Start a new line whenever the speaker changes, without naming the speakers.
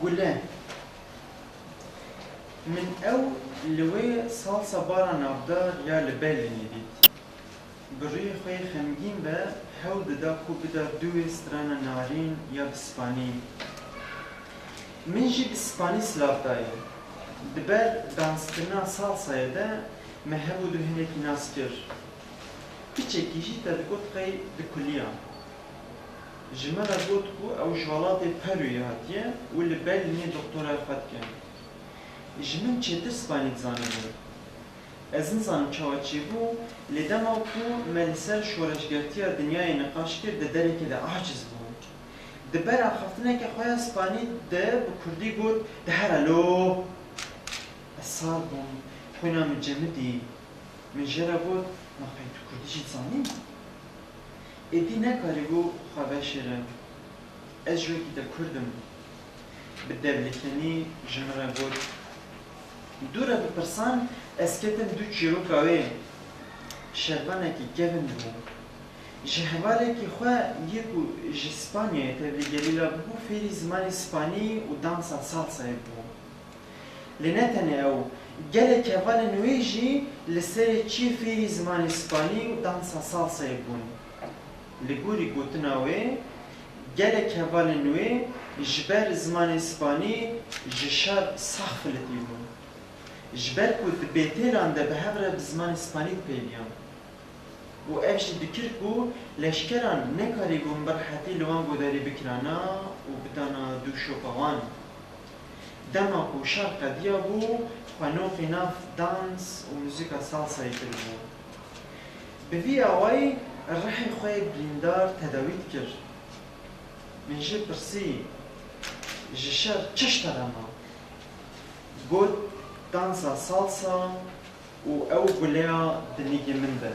Gule من او لوی سالسا بارا نافدار یا لبلنی دید بروی خوی خمگین به هاو ددا کو بدا دوی ستران نارین یا بسپانی من جی بسپانی سلاف دایی دبر دانسترنا سالسای ده مهبو دو هنکی ناس کر پیچه کیجی تا دگوت قی دکلیا جمعه گوت کو او جوالات پروی هاتیه و لبلنی دکتورا خود کن جمن چهتر سپانیت زانه بود. از این زانم چاوت چی بود، لیدم او کو ملسر شورشگرتی دنیای نقاش کرد داره که ده عاجز بود. دبر آخفتنه که خواه سپانیت ده بکردی بود ده هرالو. اصال بوم خوینا من جمدی من جره بود نخواهی تو کردی چید زانیم؟ ایدی نکاری بود خواه شره. از جوی که ده کردم به دبلیکنی جمره بود دوره بپرسان اسکتن دو چیروکاوی شربانه که گفن بود جهواله که خواه یکو جسپانیه تبلیگلیلا بو فیری زمان اسپانی و دانسا سالسای بود لنتنه او گله کهوال نویجی لسر چی فیری زمان اسپانی و دانسا سالسای بود لگوری گوتناوی گله کهوال نوی جبر زمان اسپانی جشار سخفلتی بود جبر کود بیتیران ده به هفره بزمان اسپانیت پیلیان و افش دکر کو لشکران نکاری گون برحتی لوان گوداری بکرانا و بدانا دو شوپوان دما کو شرق دیا بو خوانو خناف دانس و موزیکا سالسایی کر بو به وی آوائی رحی خواه بریندار تداوید کرد من جه پرسی جشر چشتا رما گود دانسا سالسا و او گلیا دنیگی من ده